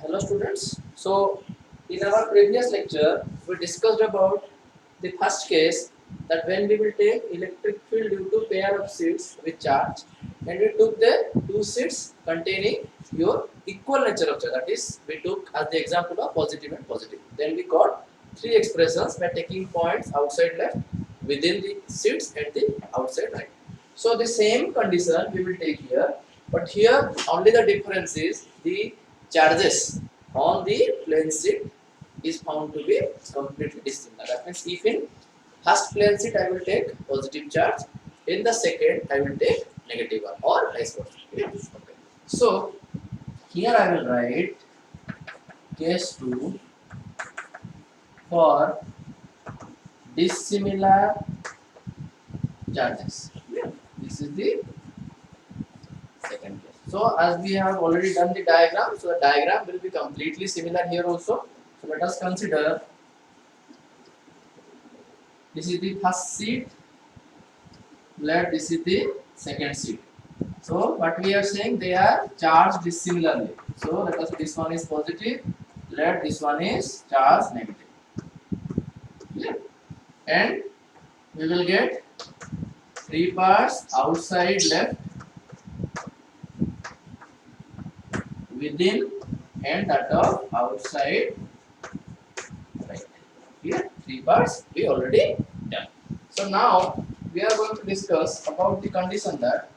Hello students. So in our previous lecture we discussed about the first case, that when we will take electric field due to pair of sheets with charge, and we took the two sheets containing your equal nature of charge, that is we took as the example of positive and positive. Then we got three expressions by taking points outside left, within the sheets and the outside right. So the same condition we will take here, but here only the difference is the charges on the plane sheet is found to be completely dissimilar. That means if in first plane sheet I will take positive charge, in the second I will take negative one, or vice versa. Okay. So here I will write case 2 for dissimilar charges. This is the second case. So as we have already done the diagram, so the diagram will be completely similar here also. So let us consider this is the first sheet, let this is the second sheet. So what we are saying, they are charged dissimilarly. So let us, this one is positive, let this one is charged negative. Yeah. And we will get three parts outside left, within, and that of outside right. Here three parts we already done. So now we are going to discuss about the condition that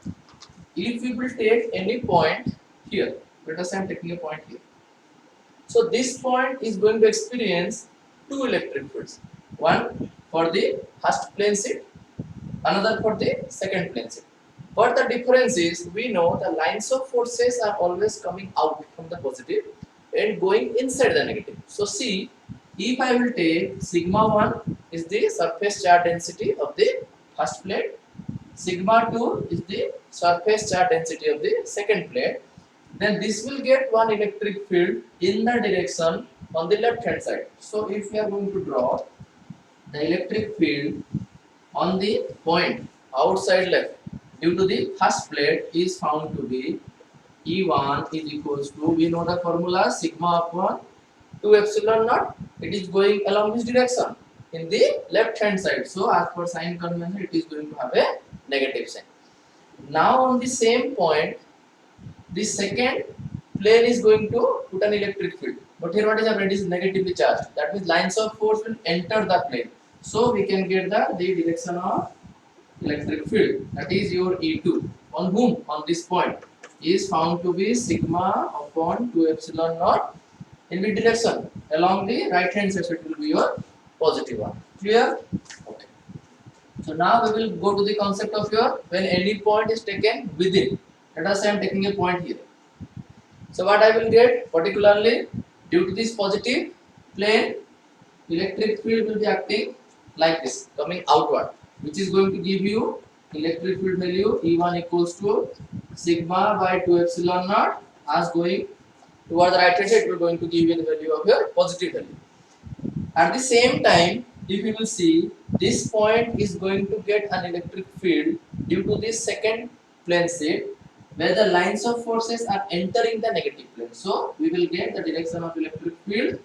if we will take any point here, let us say I am taking a point here. So this point is going to experience two electric fields, one for the first plane sheet, another for the second plane sheet. But the difference is, we know the lines of forces are always coming out from the positive and going inside the negative. So see, if I will take sigma 1 is the surface charge density of the first plate, sigma 2 is the surface charge density of the second plate, then this will get one electric field in the direction on the left hand side. So if we are going to draw the electric field on the point outside left due to the first plate is found to be E1 is equals to, we know the formula, sigma upon 2 epsilon naught. It is going along this direction in the left hand side. So as per sign convention, it is going to have a negative sign. Now on the same point, the second plane is going to put an electric field. But here what is happening? It is negatively charged. That means lines of force will enter the plane. So we can get the direction of electric field, that is your E2 on whom, on this point, is found to be sigma upon 2 epsilon naught in which direction, along the right hand side. So it will be your positive one. Clear? Okay. So now we will go to the concept of your, when any point is taken within. Let us say I am taking a point here. So what I will get, particularly due to this positive plane, electric field will be acting like this, coming outward, which is going to give you electric field value E1 equals to sigma by 2 epsilon naught, as going toward the right hand side, it will going to give you the value of your positive value. At the same time, if you will see, this point is going to get an electric field due to this second plane sheet, where the lines of forces are entering the negative plane. So we will get the direction of electric field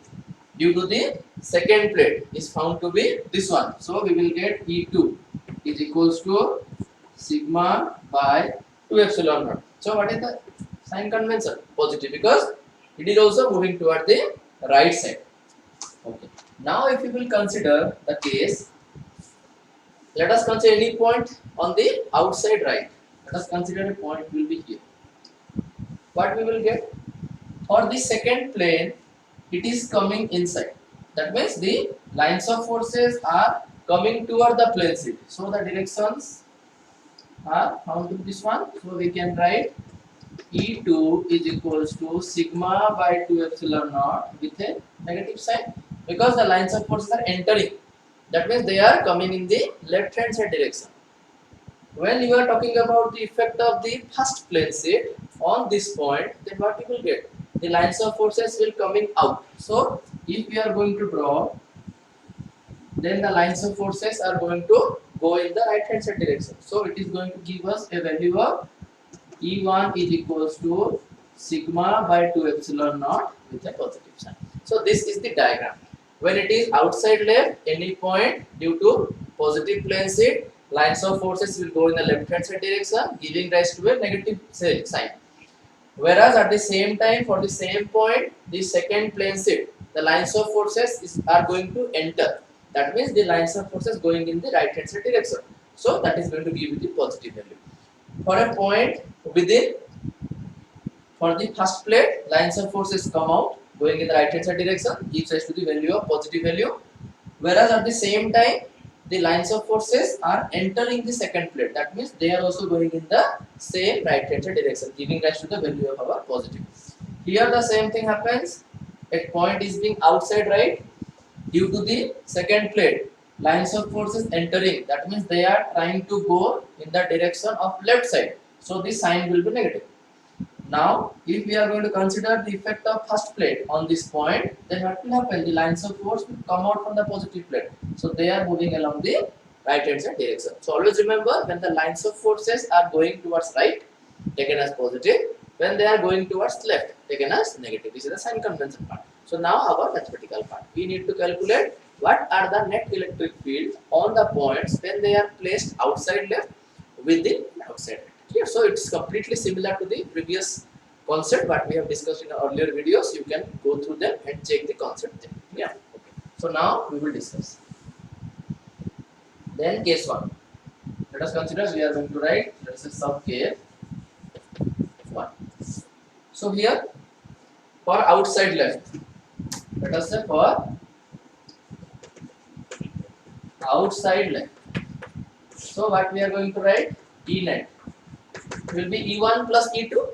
due to the second plate is found to be this one. So we will get E2 is equals to sigma by 2 epsilon naught. So what is the sign convention? Positive, because it is also moving toward the right side. Okay. Now if you will consider the case, let us consider any point on the outside right. Let us consider a point will be here. What we will get? For the second plane, it is coming inside. That means the lines of forces are coming toward the plane sheet. So the directions are found to this one. So we can write E2 is equals to sigma by 2 epsilon naught with a negative sign, because the lines of forces are entering. That means they are coming in the left hand side direction. When you are talking about the effect of the first plane sheet on this point, then what you will get? The lines of forces will coming out. So if we are going to draw, then the lines of forces are going to go in the right hand side direction. So it is going to give us a value of E1 is equals to sigma by 2 epsilon naught with a positive sign. So this is the diagram. When it is outside left, any point due to positive plane sheet, lines of forces will go in the left hand side direction, giving rise to a negative sign. Whereas at the same time, for the same point, the second plane sheet, the lines of forces are going to enter. That means the lines of forces going in the right hand side direction. So that is going to give you the positive value. For a point within, for the first plate, lines of forces come out going in the right hand side direction, gives rise to the value of positive value. Whereas at the same time, the lines of forces are entering the second plate. That means they are also going in the same right hand side direction, giving rise to the value of our positive. Here the same thing happens. A point is being outside right due to the second plate. Lines of forces entering. That means they are trying to go in the direction of left side. So the sign will be negative. Now, if we are going to consider the effect of first plate on this point, then what will happen? The lines of force will come out from the positive plate. So they are moving along the right hand side direction. So always remember, when the lines of forces are going towards right, taken as positive. When they are going towards left, taken as negative. This is the sign convention part. So now our mathematical part. We need to calculate what are the net electric field on the points when they are placed outside left, within, outside right. Here, so it's completely similar to the previous concept what we have discussed in our earlier videos. You can go through them and check the concept there. Yeah. Okay. So now we will discuss. Then case 1. Let us consider we are going to write, let us say sub case 1. So here for outside left, let us say for outside left. So what we are going to write? E net will be E1 plus E2.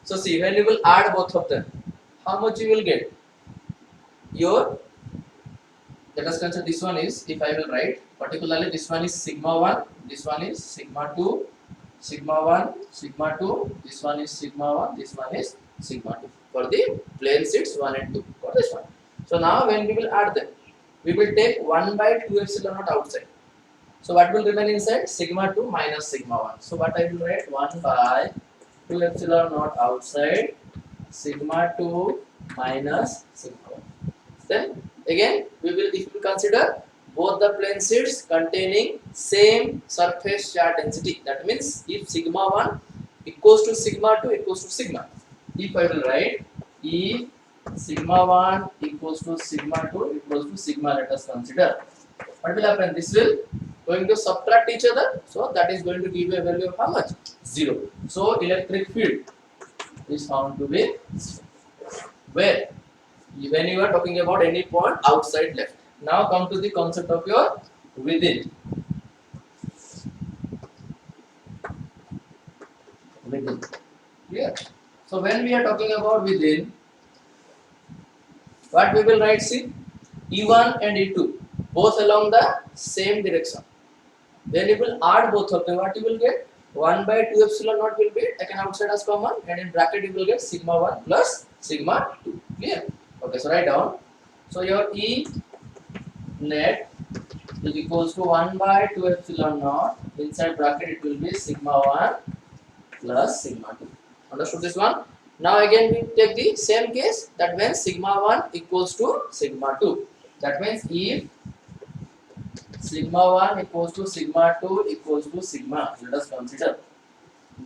So see, when you will add both of them, how much you will get? Your, let us consider this one is, if I will write, particularly this one is sigma 1, this one is sigma 2, sigma 1, sigma 2, this one is sigma 1, this one is sigma 2. For the plane sheets 1 and 2, for this one. So now when we will add them, we will take 1 by 2 epsilon naught outside. So what will remain inside? Sigma 2 minus sigma 1. So what I will write? 1 by 2 epsilon naught outside, sigma 2 minus sigma 1. Then again we will, if we consider both the plane sheets containing same surface charge density, that means if sigma 1 equals to sigma 2 equals to sigma, if I will write if sigma 1 equals to sigma 2 equals to sigma, let us consider, what will happen? This will going to subtract each other, so that is going to give you a value of how much? 0. So electric field is found to be 0. Where? When you are talking about any point outside left. Now come to the concept of your within. Within. Clear? So when we are talking about within, what we will write? See, E1 and E2 both along the same direction. Then you will add both of them. What you will get? 1 by 2 epsilon naught will be taken outside as common, and in bracket you will get sigma 1 plus sigma 2. Clear? Okay, so write down. So your E net is equals to 1 by 2 epsilon naught. Inside bracket it will be sigma 1 plus sigma 2. Understood this one? Now again we take the same case, that when sigma 1 equals to sigma 2. That means if sigma 1 equals to sigma 2 equals to sigma, let us consider.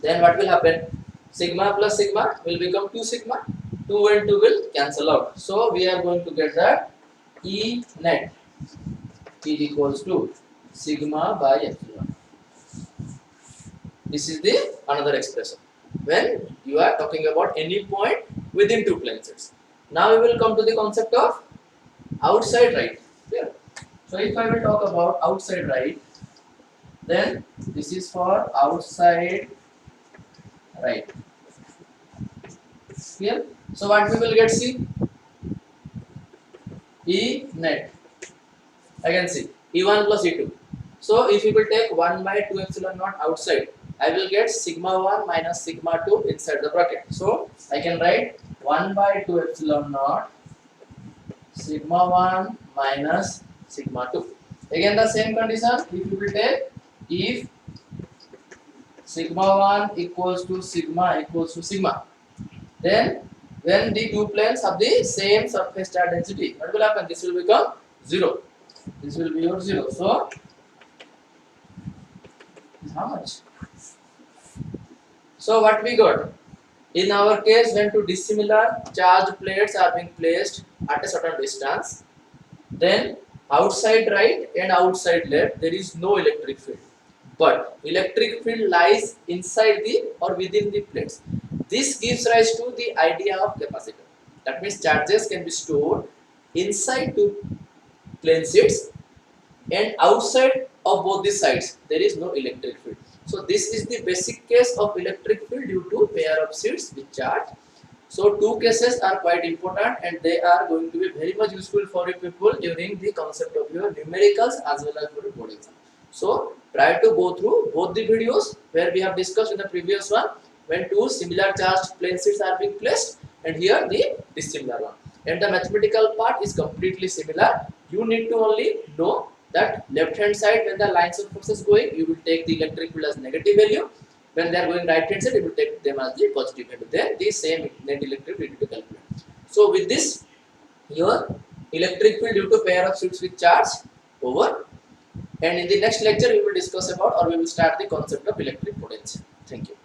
Then what will happen? Sigma plus sigma will become 2 sigma. 2 and 2 will cancel out. So we are going to get that E net is equals to sigma by epsilon. This is the another expression when you are talking about any point within two plane sets. Now we will come to the concept of outside right. Clear? So if I will talk about outside right, then this is for outside right. Clear? So what we will get? See, E net. I can see E1 plus E2. So if you will take 1 by 2 epsilon naught outside, I will get sigma 1 minus sigma 2 inside the bracket. So I can write 1 by 2 epsilon naught sigma 1 minus sigma 2. Again the same condition, if you will take, if sigma 1 equals to sigma, then when the two planes have the same surface charge density, what will happen? This will become 0. This will be your 0. So how much? So what we got? In our case, when two dissimilar charged plates are being placed at a certain distance, then outside right and outside left there is no electric field, but electric field lies inside the or within the plates. This gives rise to the idea of capacitor. That means charges can be stored inside two plane sheets, and outside of both the sides there is no electric field. So this is the basic case of electric field due to pair of sheets with charge. So two cases are quite important and they are going to be very much useful for you people during the concept of your numericals as well as for your board exam. So try to go through both the videos where we have discussed in the previous one when two similar charged plane sheets are being placed, and here the dissimilar one. And the mathematical part is completely similar. You need to only know that left hand side when the lines of forces going, you will take the electric field as negative value. When they are going right hand side, you will take them as the positive value. Then the same net electric field to calculate. So with this, your electric field due to pair of sheets with charge over. And in the next lecture, we will discuss about or we will start the concept of electric potential. Thank you.